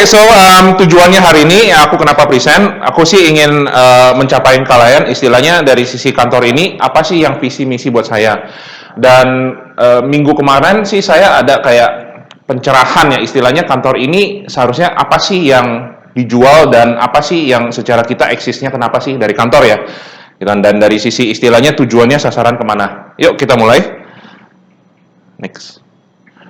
Oke, so tujuannya hari ini aku kenapa present? Aku sih ingin mencapai kalian istilahnya dari sisi kantor ini apa sih yang visi misi buat saya. Dan minggu kemarin sih saya ada kayak pencerahan ya istilahnya kantor ini seharusnya apa sih yang dijual dan apa sih yang secara kita eksisnya kenapa sih dari kantor ya. Dan dari sisi istilahnya tujuannya sasaran kemana. Yuk kita mulai. Next.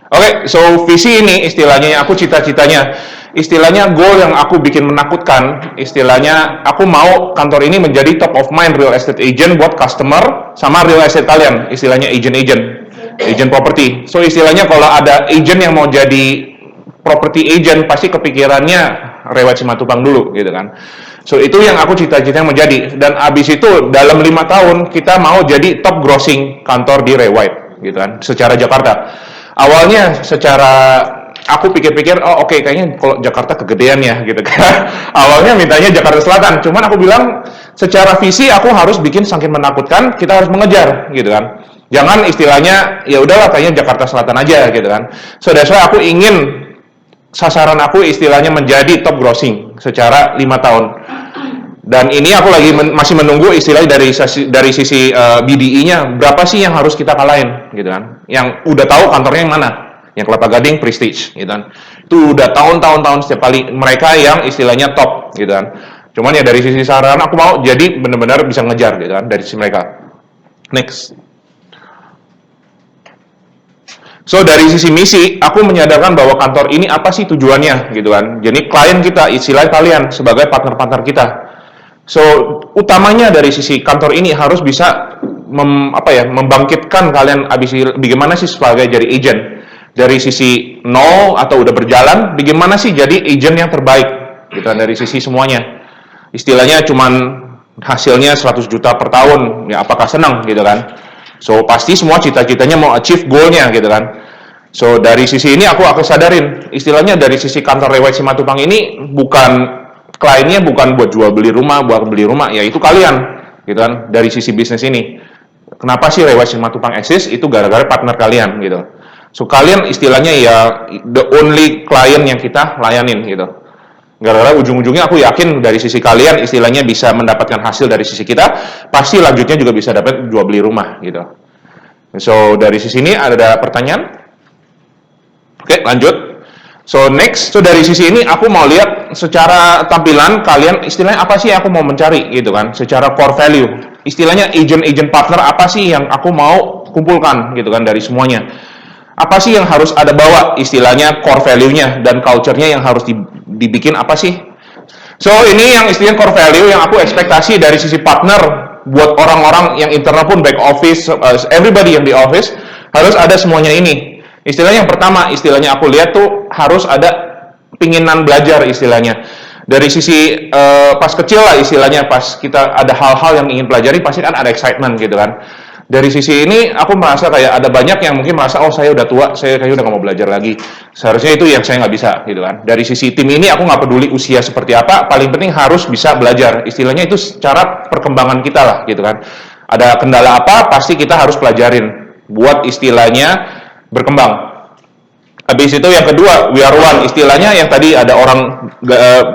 Oke, so visi ini istilahnya aku cita-citanya, istilahnya goal yang aku bikin menakutkan, istilahnya aku mau kantor ini menjadi top of mind real estate agent buat customer sama real estate kalian, istilahnya agent property. So istilahnya kalau ada agent yang mau jadi property agent pasti kepikirannya Rewet Simatupang dulu gitu kan. So itu yang aku cita-citanya menjadi, dan abis itu dalam 5 tahun kita mau jadi top grossing kantor di Rewet gitu kan, secara Jakarta. Awalnya secara aku pikir-pikir, oh oke, kayaknya kalau Jakarta kegedean ya gitu kan. Awalnya mintanya Jakarta Selatan, cuman aku bilang secara visi aku harus bikin saking menakutkan, kita harus mengejar gitu kan. Jangan istilahnya ya udahlah kayaknya Jakarta Selatan aja gitu kan. So that's why aku ingin sasaran aku istilahnya menjadi top grossing secara 5 tahun. Dan ini aku lagi masih menunggu istilahnya dari sisi BDI-nya berapa sih yang harus kita kalahin gitu kan. Yang udah tahu kantornya yang mana, yang Kelapa Gading Prestige gitu kan. Itu udah tahun-tahun setiap kali mereka yang istilahnya top gitu kan. Cuman ya dari sisi saran aku mau jadi benar-benar bisa ngejar gitu kan dari sisi mereka. Next. So dari sisi misi, aku menyadarkan bahwa kantor ini apa sih tujuannya gitu kan. Jadi klien kita, istilah kalian sebagai partner-partner kita. So utamanya dari sisi kantor ini harus bisa membangkitkan kalian bagaimana sih sebagai jadi agent. Dari sisi nol atau udah berjalan, bagaimana sih jadi agent yang terbaik gitu kan, dari sisi semuanya. Istilahnya cuman hasilnya 100 juta per tahun, ya apakah senang gitu kan. So pasti semua cita-citanya mau achieve goalnya gitu kan. So dari sisi ini aku sadarin, istilahnya dari sisi kantor Rewet Simatupang ini kliennya bukan buat jual beli rumah, ya itu kalian gitu kan. Dari sisi bisnis ini, kenapa sih Rewet Simatupang eksis? Itu gara-gara partner kalian gitu. So kalian istilahnya ya the only klien yang kita layanin gitu. Gara-gara ujung-ujungnya aku yakin dari sisi kalian istilahnya bisa mendapatkan hasil dari sisi kita, pasti lanjutnya juga bisa dapat jual beli rumah gitu. So dari sisi ini ada pertanyaan? Oke, lanjut. So next, so dari sisi ini aku mau lihat secara tampilan kalian istilahnya apa sih yang aku mau mencari gitu kan, secara core value. Istilahnya agent partner apa sih yang aku mau kumpulkan gitu kan dari semuanya. Apa sih yang harus ada bawa istilahnya core value-nya dan culture-nya yang harus dibikin apa sih? So ini yang istilahnya core value yang aku ekspektasi dari sisi partner buat orang-orang yang internal pun back office, everybody yang di office harus ada semuanya ini. Istilahnya yang pertama, istilahnya aku lihat tuh harus ada pinginan belajar istilahnya. Dari sisi pas kecil lah istilahnya, pas kita ada hal-hal yang ingin pelajari pasti kan ada excitement gitu kan. Dari sisi ini aku merasa kayak ada banyak yang mungkin merasa oh saya udah tua, saya kayaknya udah nggak mau belajar lagi. Seharusnya itu yang saya nggak bisa gitu kan. Dari sisi tim ini aku nggak peduli usia seperti apa, paling penting harus bisa belajar. Istilahnya itu secara perkembangan kita lah gitu kan. Ada kendala apa pasti kita harus pelajarin buat istilahnya berkembang. Habis itu yang kedua, we are one. Istilahnya yang tadi ada orang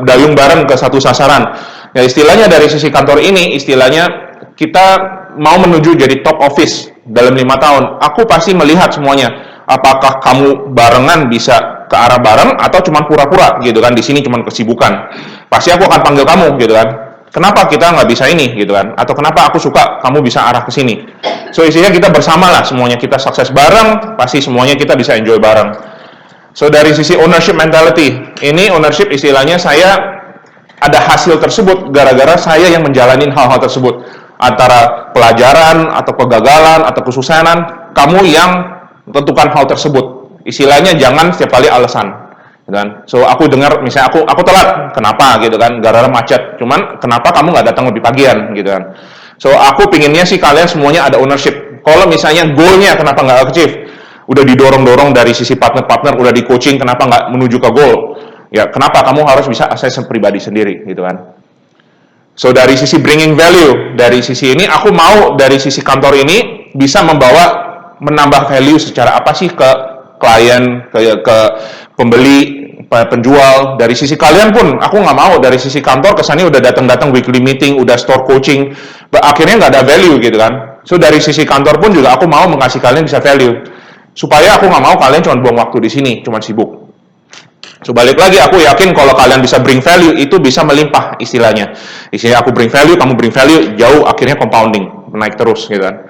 dayung bareng ke satu sasaran. Ya istilahnya dari sisi kantor ini, istilahnya kita mau menuju jadi top office dalam 5 tahun. Aku pasti melihat semuanya. Apakah kamu barengan bisa ke arah bareng atau cuma pura-pura gitu kan. Di sini cuma kesibukan. Pasti aku akan panggil kamu gitu kan. Kenapa kita nggak bisa ini gitu kan? Atau kenapa aku suka kamu bisa arah ke sini? So istilahnya kita bersama lah semuanya, kita sukses bareng, pasti semuanya kita bisa enjoy bareng. So dari sisi ownership mentality, ini ownership istilahnya saya ada hasil tersebut gara-gara saya yang menjalani hal-hal tersebut. Antara pelajaran atau kegagalan atau kesuksesan, kamu yang tentukan hal tersebut. Istilahnya jangan setiap kali alasan. Dan so aku dengar misalnya aku telat, kenapa gitu kan, gara-gara macet. Cuman kenapa kamu nggak datang lebih pagian gitu kan. So aku pinginnya sih kalian semuanya ada ownership. Kalau misalnya goalnya kenapa nggak achieve, udah didorong-dorong dari sisi partner-partner, udah di coaching kenapa nggak menuju ke goal. Ya kenapa kamu harus bisa assess pribadi sendiri gitu kan. So dari sisi bringing value, dari sisi ini aku mau dari sisi kantor ini bisa menambah value secara apa sih ke klien, ke pembeli, penjual, dari sisi kalian pun aku nggak mau dari sisi kantor kesannya udah datang weekly meeting, udah store coaching, akhirnya nggak ada value gitu kan. So dari sisi kantor pun juga aku mau mengasih kalian bisa value, supaya aku nggak mau kalian cuma buang waktu di sini, cuma sibuk. So balik lagi, aku yakin kalau kalian bisa bring value itu bisa melimpah istilahnya. Istilahnya aku bring value, kamu bring value, jauh akhirnya compounding, naik terus gitu kan.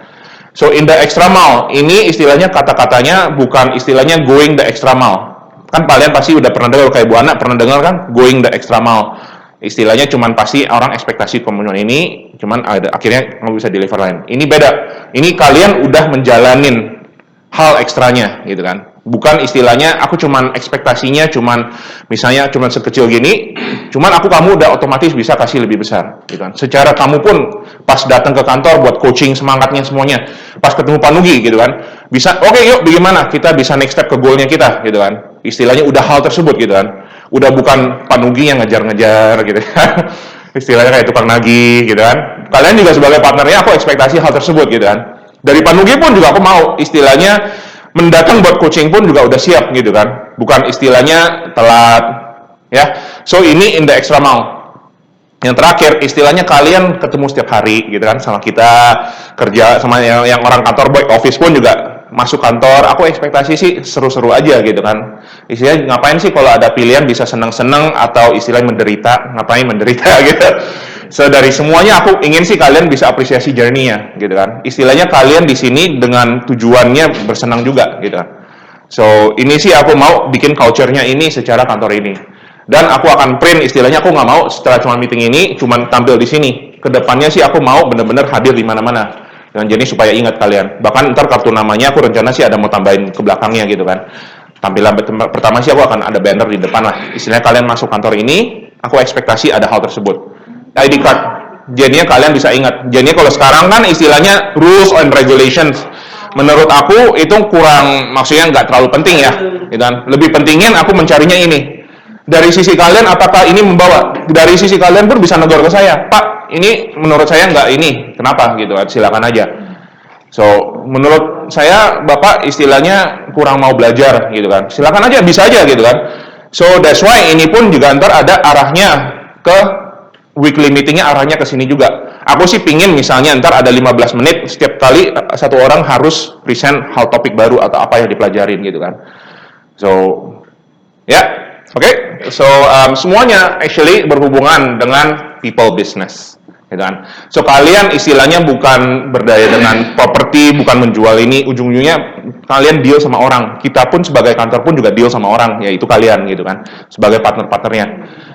So in the extra mile, ini istilahnya kata-katanya bukan istilahnya going the extra mile. Kan kalian pasti udah pernah dengar, kayak Bu Ana pernah dengar kan, going the extra mile. Istilahnya cuman pasti orang ekspektasi komunion ini, cuman akhirnya nggak bisa deliver lain. Ini beda. Ini kalian udah menjalanin hal ekstranya gitu kan. Bukan istilahnya aku cuman ekspektasinya cuman misalnya cuman sekecil gini, cuman kamu udah otomatis bisa kasih lebih besar gitu kan. Secara kamu pun pas datang ke kantor buat coaching semangatnya semuanya, pas ketemu Pak Nugi gitu kan, bisa oke, yuk bagaimana kita bisa next step ke goalnya kita gitu kan. Istilahnya udah hal tersebut gitu kan. Udah bukan Pak Nugi yang ngejar-ngejar gitu kan. Istilahnya kayak tukang nagih gitu kan. Kalian juga sebagai partnernya aku ekspektasi hal tersebut gitu kan. Dari Pak Nugi pun juga aku mau istilahnya mendatang buat coaching pun juga udah siap gitu kan. Bukan istilahnya telat ya. So ini in the extra mile. Yang terakhir istilahnya kalian ketemu setiap hari gitu kan sama kita, kerja sama yang orang kantor back office pun juga masuk kantor. Aku ekspektasi sih seru-seru aja gitu kan. Istilahnya ngapain sih kalau ada pilihan bisa seneng-seneng atau istilahnya menderita, ngapain menderita gitu. So dari semuanya aku ingin sih kalian bisa apresiasi journey-nya gitu kan. Istilahnya kalian di sini dengan tujuannya bersenang juga gitu kan. So ini sih aku mau bikin culture-nya ini secara kantor ini. Dan aku akan print istilahnya, aku nggak mau setelah cuma meeting ini cuma tampil di sini. Kedepannya sih aku mau bener-bener hadir di mana-mana. Dan jadi supaya ingat kalian. Bahkan ntar kartu namanya aku rencana sih ada mau tambahin ke belakangnya gitu kan. Tampilan pertama sih aku akan ada banner di depan lah. Istilahnya kalian masuk kantor ini, aku ekspektasi ada hal tersebut. ID card. Jadinya kalian bisa ingat. Jadinya kalau sekarang kan istilahnya rules and regulations. Menurut aku itu kurang, maksudnya nggak terlalu penting ya. Gitu kan. Lebih pentingin aku mencarinya ini. Dari sisi kalian apakah ini membawa? Dari sisi kalian pun bisa negor ke saya, Pak, ini menurut saya nggak ini, kenapa gitu kan? Silakan aja. So menurut saya Bapak istilahnya kurang mau belajar gitu kan? Silakan aja, bisa aja gitu kan? So that's why ini pun juga ntar ada arahnya ke weekly meetingnya, arahnya ke sini juga. Aku sih pingin misalnya ntar ada 15 menit setiap kali satu orang harus present hal topik baru atau apa yang dipelajarin gitu kan? So ya. Oke, so semuanya actually berhubungan dengan people business, gitu kan. So kalian istilahnya bukan berdaya dengan properti, bukan menjual ini, ujung-ujungnya kalian deal sama orang. Kita pun sebagai kantor pun juga deal sama orang, yaitu kalian, gitu kan, sebagai partner-partnernya.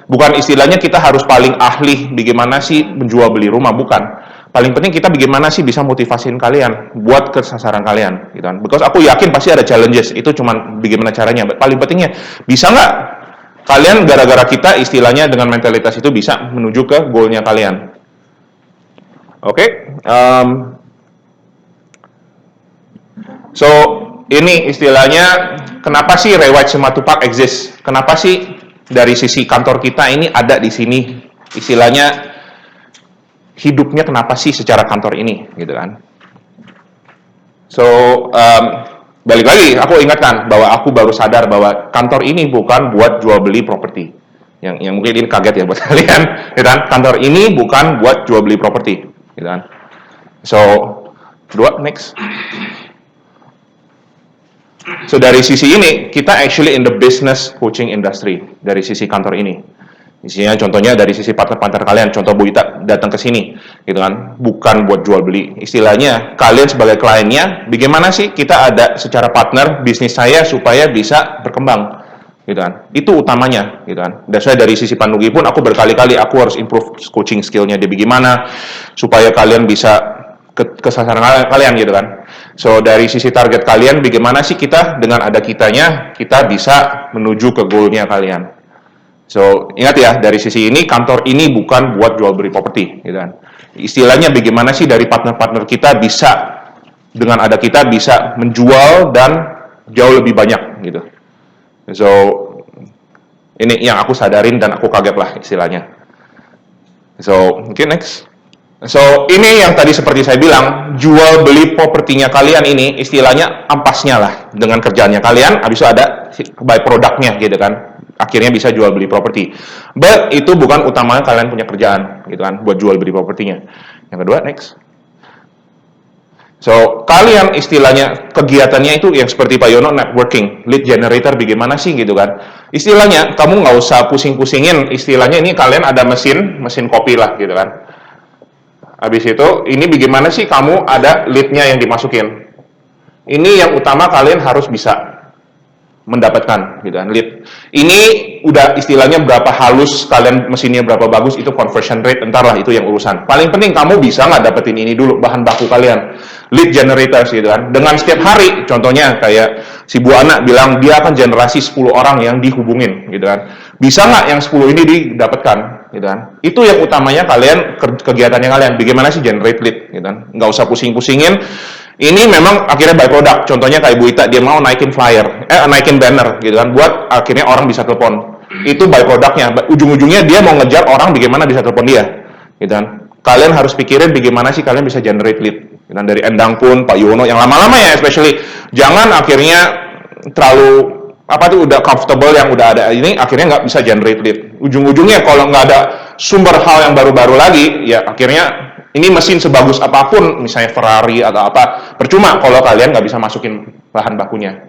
Bukan istilahnya kita harus paling ahli bagaimana sih menjual beli rumah, bukan. Paling penting kita bagaimana sih bisa motivasiin kalian buat ke sasaran kalian, gitu kan. Because aku yakin pasti ada challenges, itu cuman bagaimana caranya. Paling pentingnya bisa nggak kalian gara-gara kita istilahnya dengan mentalitas itu bisa menuju ke goalnya kalian. Oke. So ini istilahnya kenapa sih Reward Simatupang exist? Kenapa sih dari sisi kantor kita ini ada di sini? Istilahnya hidupnya kenapa sih secara kantor ini, gitu kan? So balik lagi, aku ingatkan bahwa aku baru sadar bahwa kantor ini bukan buat jual beli properti. Yang mungkin ini kaget ya buat kalian, gitu kan? Kantor ini bukan buat jual beli properti, gitu kan? So, next. So dari sisi ini kita actually in the business coaching industry dari sisi kantor ini. Isinya contohnya dari sisi partner-partner kalian, contoh Bu Ita datang ke sini, gitu kan, bukan buat jual beli. Istilahnya kalian sebagai kliennya, bagaimana sih kita ada secara partner bisnis saya supaya bisa berkembang, gitu kan? Itu utamanya, gitu kan. Dan saya dari sisi Panugi pun aku berkali-kali aku harus improve coaching skillnya dia bagaimana supaya kalian bisa ke sasaran kalian, gitu kan. So dari sisi target kalian, bagaimana sih kita dengan ada kitanya kita bisa menuju ke goalnya kalian. So, ingat ya, dari sisi ini, kantor ini bukan buat jual beli properti, gitu kan. Istilahnya bagaimana sih dari partner-partner kita bisa, dengan ada kita bisa menjual dan jauh lebih banyak, gitu. So, ini yang aku sadarin dan aku kaget lah istilahnya. So, mungkin next. So, ini yang tadi seperti saya bilang, jual beli propertinya kalian ini, istilahnya ampasnya lah, dengan kerjaannya kalian, habis itu ada by produknya, gitu kan. akhirnya bisa jual beli properti. But itu bukan utamanya kalian punya kerjaan gitu kan buat jual beli propertinya. Yang kedua, next. So, kalian istilahnya kegiatannya itu yang seperti Pak Yono, networking, lead generator bagaimana sih gitu kan. Istilahnya kamu nggak usah pusing-pusingin, istilahnya ini kalian ada mesin kopi lah gitu kan. Habis itu, ini bagaimana sih kamu ada lead-nya yang dimasukin. Ini yang utama kalian harus bisa mendapatkan gitu kan, lead. Ini udah istilahnya berapa halus kalian mesinnya berapa bagus itu conversion rate, entarlah itu yang urusan. Paling penting kamu bisa nggak dapetin ini dulu bahan baku kalian, lead generators gitu kan. Dengan setiap hari, contohnya kayak si Bu Ana bilang dia akan generasi 10 orang yang dihubungin gitu kan. Bisa nggak yang 10 ini didapatkan gitu kan. Itu yang utamanya kalian kegiatannya kalian. Bagaimana sih generate lead gitu kan. Nggak usah pusing-pusingin. Ini memang akhirnya by product. Contohnya kayak Bu Ita, dia mau naikin flyer, naikin banner gitu kan, buat akhirnya orang bisa telepon. Itu by productnya. Ujung-ujungnya dia mau ngejar orang bagaimana bisa telepon dia, gitu kan. Kalian harus pikirin bagaimana sih kalian bisa generate lead. Gitu kan. Dari Endang pun, Pak Yono, yang lama-lama ya, especially jangan akhirnya terlalu udah comfortable yang udah ada ini, akhirnya nggak bisa generate lead. Ujung-ujungnya kalau nggak ada sumber hal yang baru-baru lagi, ya akhirnya ini mesin sebagus apapun, misalnya Ferrari atau apa, percuma kalau kalian nggak bisa masukin bahan bakunya.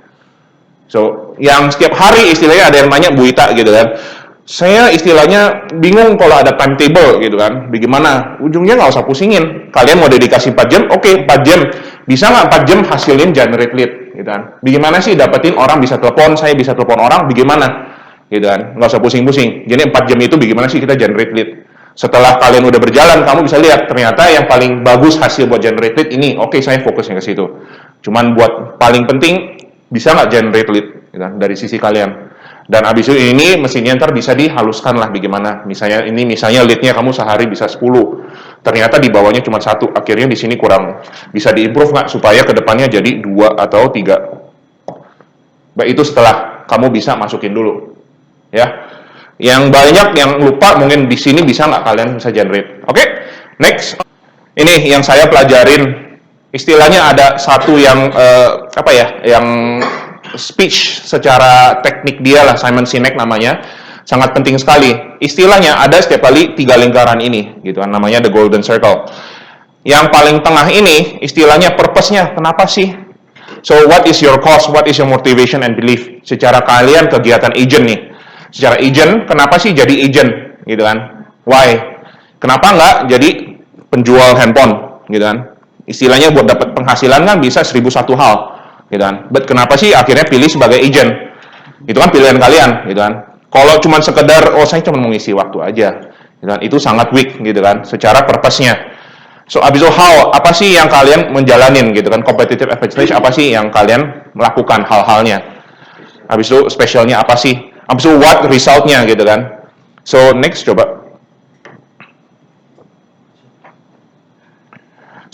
So, yang setiap hari istilahnya ada yang nanya Bu Ita gitu kan, saya istilahnya bingung kalau ada timetable gitu kan, bagaimana? Ujungnya nggak usah pusingin, kalian mau dedikasi 4 jam, oke 4 jam, bisa nggak 4 jam hasilin generate lead gitu kan. Bagaimana sih dapetin orang bisa telepon, saya bisa telepon orang, bagaimana? Gitu kan, nggak usah pusing-pusing. Jadi 4 jam itu bagaimana sih kita generate lead? Setelah kalian udah berjalan, kamu bisa lihat ternyata yang paling bagus hasil buat generate lead ini. Oke, saya fokusnya ke situ. Cuman buat paling penting bisa nggak generate lead gitu, dari sisi kalian. Dan abis itu ini mesinnya ntar bisa dihaluskan lah bagaimana. Misalnya leadnya kamu sehari bisa 10. Ternyata di bawahnya cuma 1. Akhirnya di sini kurang bisa diimprove nggak supaya kedepannya jadi 2 atau 3. Baik, itu setelah kamu bisa masukin dulu. Ya. Yang banyak yang lupa mungkin di sini bisa nggak kalian bisa generate. Oke, next. Ini yang saya pelajarin. Istilahnya ada satu yang yang speech secara teknik dia lah, Simon Sinek namanya, sangat penting sekali. Istilahnya ada setiap kali 3 lingkaran ini, gitu kan, namanya the golden circle. Yang paling tengah ini istilahnya purpose-nya, kenapa sih? So what is your cause, what is your motivation and belief? Secara kalian kegiatan agent nih. Secara agent, kenapa sih jadi agent, gitu kan? Why? Kenapa nggak jadi penjual handphone, gitu kan? Istilahnya buat dapat penghasilan kan bisa 1001 hal, gitu kan? But kenapa sih akhirnya pilih sebagai agent? Itu kan pilihan kalian, gitu kan? Kalau cuma sekedar, saya cuma mau ngisi waktu aja, gitu kan? Itu sangat weak, gitu kan? Secara purpose-nya. So, abis itu how? Apa sih yang kalian menjalanin, gitu kan? Competitive advantage, apa sih yang kalian melakukan hal-halnya? Abis itu specialnya apa sih? Abis itu what result-nya gitu kan. So next coba.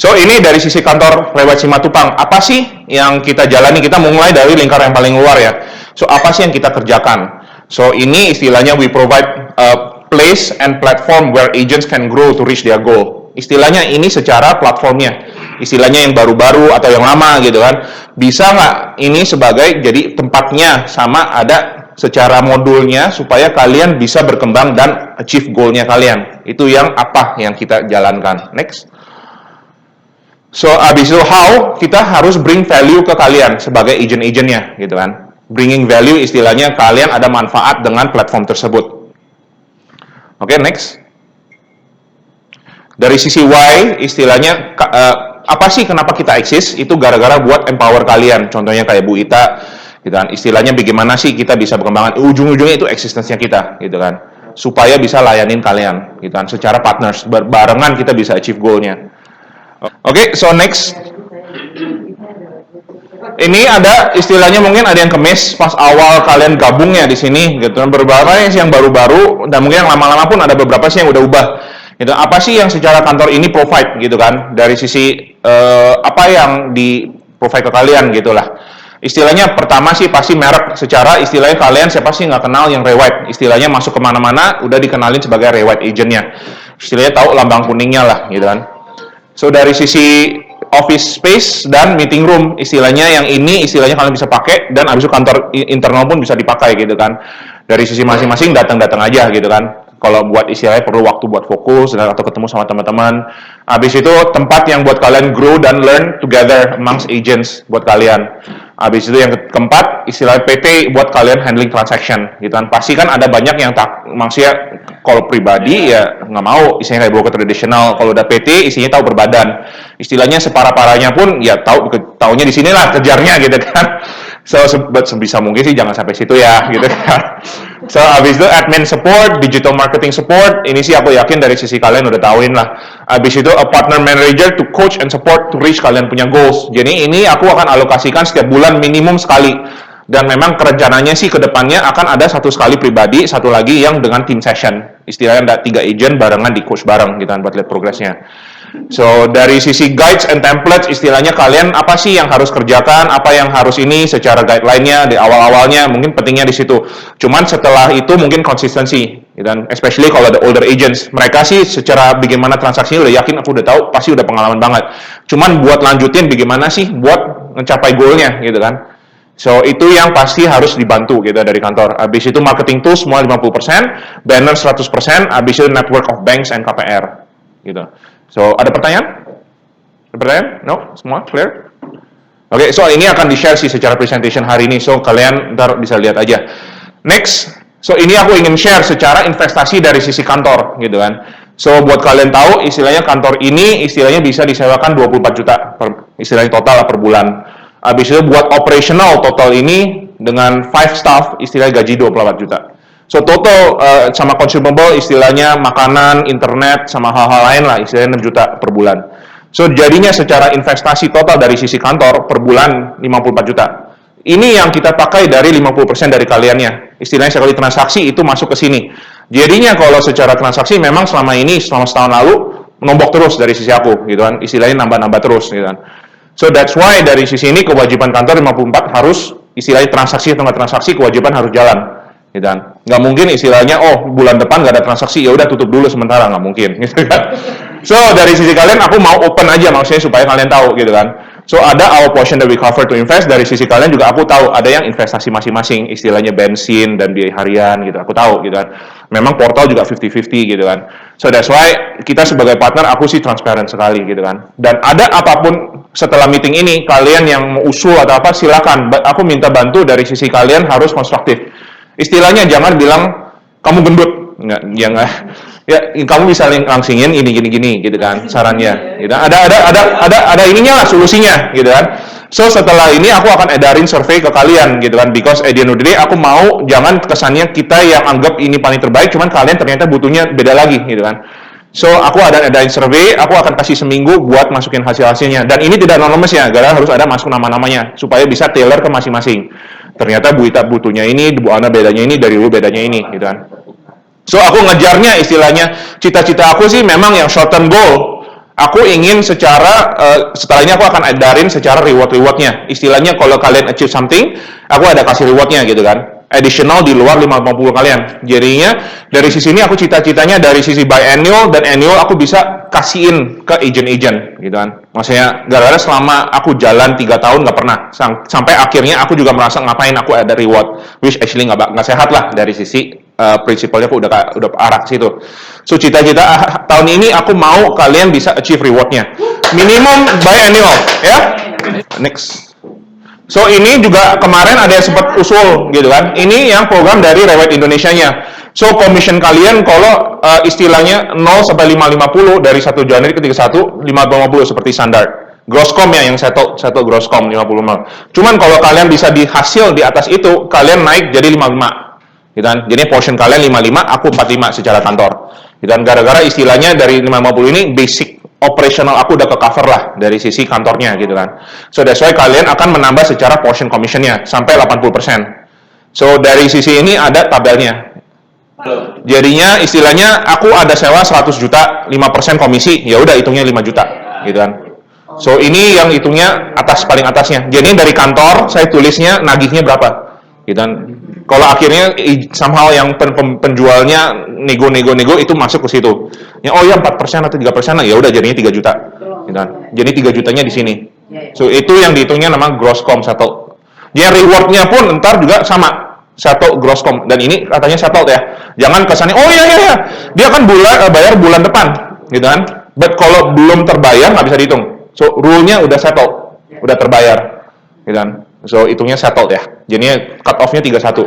So ini dari sisi kantor Lewat Simatupang. Apa sih yang kita jalani? Kita mulai dari lingkar yang paling luar ya. So apa sih yang kita kerjakan? So ini istilahnya we provide a place and platform where agents can grow to reach their goal. Istilahnya ini secara platformnya. Istilahnya yang baru-baru atau yang lama gitu kan. Bisa nggak ini sebagai jadi tempatnya sama ada secara modulnya supaya kalian bisa berkembang dan achieve goal-nya kalian. Itu yang apa yang kita jalankan. Next. So, abis itu how, kita harus bring value ke kalian sebagai agent-agentnya, gitu kan. Bringing value istilahnya kalian ada manfaat dengan platform tersebut. Oke, next. Dari sisi why, istilahnya apa sih kenapa kita eksis? Itu gara-gara buat empower kalian. Contohnya kayak Bu Ita, gitu kan. Istilahnya bagaimana sih kita bisa berkembang, ujung-ujungnya itu eksistensinya kita, gitu kan, supaya bisa layanin kalian, gitu kan, secara partners, barengan kita bisa achieve goal-nya. Oke, so next. Ini ada istilahnya mungkin ada yang kemis pas awal kalian gabungnya di sini, gitu kan, beberapa yang baru-baru dan mungkin yang lama-lama pun ada beberapa sih yang udah ubah. Gitu. Apa sih yang secara kantor ini provide, gitu kan, dari sisi apa yang di provide ke kalian, gitulah. Istilahnya pertama sih pasti merek, secara istilahnya kalian siapa sih nggak kenal yang Rewide, istilahnya masuk kemana-mana udah dikenalin sebagai Rewide agentnya, istilahnya tahu lambang kuningnya lah, gitu kan. So dari sisi office space dan meeting room, istilahnya yang ini istilahnya kalian bisa pakai dan abis itu kantor internal pun bisa dipakai, gitu kan. Dari sisi masing-masing datang-datang aja gitu kan. Kalau buat istilahnya perlu waktu buat fokus atau ketemu sama teman-teman. Habis itu tempat yang buat kalian grow dan learn together amongst agents buat kalian. Habis itu yang keempat, istilah PT buat kalian handling transaction gitu kan. Pasti kan ada banyak yang maksudnya kalau pribadi ya nggak mau istilahnya kayak broker tradisional. Kalau udah PT isinya tahu berbadan. Istilahnya separah-parahnya pun ya taunya di sinilah kejarnya gitu kan. So sebisa mungkin sih jangan sampai situ ya gitu kan. So habis itu admin support, digital marketing support, ini sih aku yakin dari sisi kalian udah tahuin lah. Habis itu a partner manager to coach and support to reach kalian punya goals. Jadi ini aku akan alokasikan setiap bulan minimum sekali. Dan memang rencananya sih ke depannya akan ada satu sekali pribadi, satu lagi yang dengan team session. Istilahnya ada 3 agent barengan di coach bareng gitu kan buat lihat progresnya. So dari sisi guides and templates, istilahnya kalian apa sih yang harus kerjakan, apa yang harus ini secara guideline-nya di awal-awalnya mungkin pentingnya di situ. Cuman setelah itu mungkin konsistensi, dan especially kalau ada older agents, mereka sih secara bagaimana transaksinya udah yakin, aku udah tahu, pasti udah pengalaman banget. Cuman buat lanjutin bagaimana sih buat mencapai goalnya gitu kan. So itu yang pasti harus dibantu gitu dari kantor. Habis itu marketing tools semua 50%, banner 100%, habis itu network of banks and KPR gitu. So, ada pertanyaan? Ada pertanyaan? No? Semua clear? Oke, so ini akan di-share sih secara presentation hari ini. So, kalian ntar bisa lihat aja. Next, so ini aku ingin share secara investasi dari sisi kantor, gitu kan. So, buat kalian tahu, istilahnya kantor ini, istilahnya bisa disewakan 24 juta, istilahnya total per bulan. Habis itu buat operational total ini, dengan 5 staff, istilahnya gaji 24 juta. So total sama consumable istilahnya makanan, internet, sama hal-hal lain lah istilahnya 6 juta per bulan. So jadinya secara investasi total dari sisi kantor per bulan 54 juta. Ini yang kita pakai dari 50% dari kaliannya. Istilahnya sekali transaksi itu masuk ke sini. Jadinya kalau secara transaksi memang selama ini, selama setahun lalu, nombok terus dari sisi aku gitu kan. Istilahnya nambah-nambah terus gitu kan. So that's why dari sisi ini kewajiban kantor 54 harus istilahnya transaksi atau nggak transaksi kewajiban harus jalan. Gitu kan. Nggak mungkin istilahnya bulan depan nggak ada transaksi ya udah tutup dulu sementara, nggak mungkin gitu kan. So dari sisi kalian aku mau open aja maksudnya supaya kalian tahu gitu kan. So ada our portion that we cover to invest, dari sisi kalian juga aku tahu ada yang investasi masing-masing, istilahnya bensin dan biaya harian gitu, aku tahu gitu kan. Memang portal juga 50-50 gitu kan. So that's why kita sebagai partner aku sih transparent sekali gitu kan. Dan ada apapun setelah meeting ini kalian yang mau usul atau apa silakan, aku minta bantu dari sisi kalian harus konstruktif. Istilahnya jangan bilang kamu gendut, ya kamu bisa langsingin ini gini gitu kan sarannya. Gitu. Ada ininya lah solusinya gitu kan. So setelah ini aku akan edarin survei ke kalian gitu kan, because at the end of the day aku mau jangan kesannya kita yang anggap ini paling terbaik, cuman kalian ternyata butuhnya beda lagi gitu kan. So aku ada edarin survei, aku akan kasih seminggu buat masukin hasil-hasilnya. Dan ini tidak anonymous ya, karena harus ada masuk nama-namanya supaya bisa tailor ke masing-masing. Ternyata Bu Ita butuhnya ini, Bu Ana bedanya ini, dari lu bedanya ini, gitu kan. So, aku ngejarnya istilahnya, cita-cita aku sih memang yang short term goal. Aku ingin secara, setelah ini aku akan edarin secara reward-rewardnya. Istilahnya kalau kalian achieve something, aku ada kasih rewardnya gitu kan. Additional di luar 50 kalian. Jadinya, dari sisi ini aku cita-citanya dari sisi biannual dan annual aku bisa kasihin ke agent-agent gitu kan. Maksudnya gara-gara selama aku jalan 3 tahun nggak pernah sampai akhirnya aku juga merasa ngapain aku ada reward, which actually nggak sehat lah dari sisi prinsipalnya aku udah arah ke situ. So cita-cita tahun ini aku mau kalian bisa achieve rewardnya minimum biannual ya. Next. So ini juga kemarin ada yang sempat usul gitu kan. Ini yang program dari Rewet Indonesia-nya. So commission kalian kalau istilahnya 0 sampai 550 dari 1 Januari ke 31 550 seperti standar. Grosscom ya yang settle grosscom 50. Cuman kalau kalian bisa di hasil di atas itu kalian naik jadi 55. Gitu kan. Jadi portion kalian 55, aku 45 secara kantor. Gitu kan. Gara-gara istilahnya dari 550 ini basic operational aku udah ke cover lah dari sisi kantornya gitu kan. So that's why kalian akan menambah secara portion commissionnya sampai 80%. So dari sisi ini ada tabelnya. Jadinya istilahnya aku ada sewa 100 juta, 5% komisi, ya udah hitungnya 5 juta gitu kan. So ini yang hitungnya paling atasnya. Jadi dari kantor saya tulisnya nagihnya berapa gitu kan. Kalau akhirnya somehow yang penjualnya nego itu masuk ke situ. Ya 4% atau 3% ya udah jadinya 3 juta. Gitu kan. Jadi 3 jutanya di sini. So itu yang dihitungnya namanya grosscom settle. Dia rewardnya pun ntar juga sama. settle gross dan ini katanya settled ya. Jangan kesannya oh iya dia kan bayar bulan depan gitu kan. But kalau belum terbayar nggak bisa dihitung. So rule-nya udah settled, udah terbayar gitu kan. So hitungnya settled ya. Jadinya cut off-nya 31.